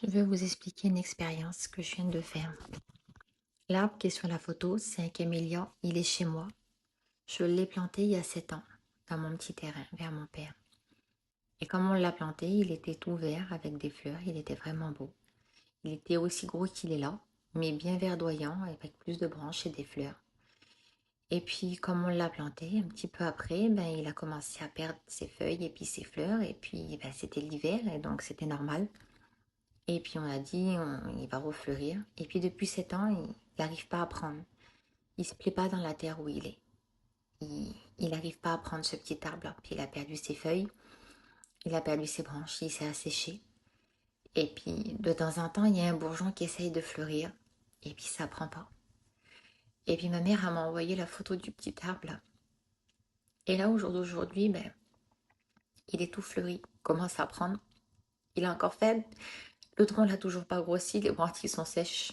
Je vais vous expliquer une expérience que je viens de faire. L'arbre qui est sur la photo, c'est un camélia. Il est chez moi. Je l'ai planté il y a 7 ans dans mon petit terrain vers mon père. Et comme on l'a planté, il était tout vert avec des fleurs. Il était vraiment beau. Il était aussi gros qu'il est là, mais bien verdoyant avec plus de branches et des fleurs. Et puis, comme on l'a planté, un petit peu après, il a commencé à perdre ses feuilles et puis ses fleurs. Et puis, c'était l'hiver et donc c'était normal. Et puis on a dit, il va refleurir. Et puis depuis 7 ans, il n'arrive pas à prendre. Il ne se plaît pas dans la terre où il est. Il n'arrive pas à prendre ce petit arbre-là. Puis il a perdu ses feuilles, il a perdu ses branches, il s'est asséché. Et puis de temps en temps, il y a un bourgeon qui essaye de fleurir. Et puis ça prend pas. Et puis ma mère m'a envoyé la photo du petit arbre là. Et là, au jour d'aujourd'hui, il est tout fleuri. Il commence à prendre. Il est encore faible. Le tronc l'a toujours pas grossi, les branches qui sont sèches.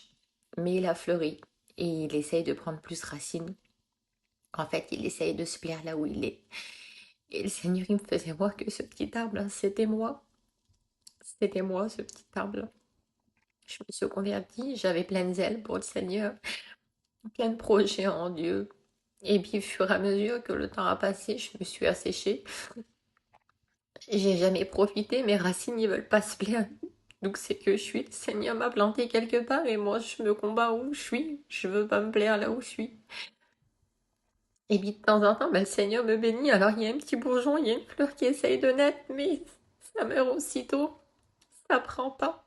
Mais il a fleuri. Et il essaye de prendre plus racine. En fait, il essaye de se plaire là où il est. Et le Seigneur, il me faisait voir que ce petit arbre-là, c'était moi. C'était moi, ce petit arbre-là. Je me suis convertie, j'avais plein de zèle pour le Seigneur, plein de projets en Dieu. Et puis, au fur et à mesure que le temps a passé, je me suis asséchée. J'ai jamais profité, mes racines, ils veulent pas se plaire. Donc, c'est que je suis. Le Seigneur m'a planté quelque part et moi, je me combats où je suis. Je veux pas me plaire là où je suis. Et puis, de temps en temps, le Seigneur me bénit. Alors, il y a un petit bourgeon, il y a une fleur qui essaye de naître, mais ça meurt aussitôt. Ça prend pas.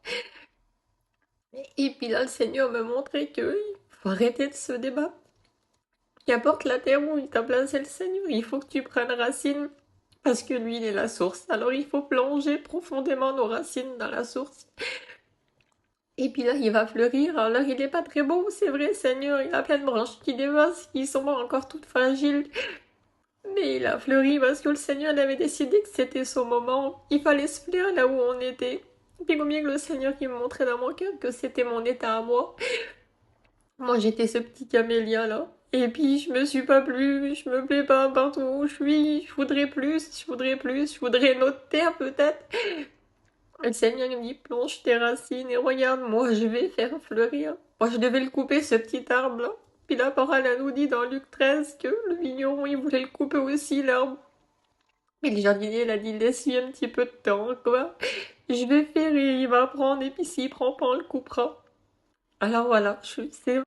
Et puis là, le Seigneur me montrait que il faut arrêter de se débattre. Qu'importe la terre où il t'a placé le Seigneur, il faut que tu prennes racine. Parce que lui, il est la source. Alors il faut plonger profondément nos racines dans la source. Et puis là, il va fleurir. Alors il n'est pas très beau, c'est vrai, Seigneur. Il a plein de branches qui dépassent, qui sont encore toutes fragiles. Mais il a fleuri parce que le Seigneur avait décidé que c'était son moment. Il fallait se plaire là où on était. Et puis combien que le Seigneur qui me montrait dans mon cœur que c'était mon état à moi. Moi, j'étais ce petit camélia là. Et puis, je me suis pas plu, je me plais pas partout où je suis, je voudrais plus, je voudrais plus, je voudrais une autre terre peut-être. Le Seigneur il me dit, plonge tes racines et regarde, moi je vais faire fleurir. Moi, je devais le couper, ce petit arbre là. Puis la parole, elle nous dit dans Luc 13 que le vigneron, il voulait le couper aussi, l'arbre. Mais le jardinier, il a dit, laisse-lui un petit peu de temps, quoi. Je vais faire et il va prendre, et puis s'il prend pas, on le coupera. Alors voilà, c'est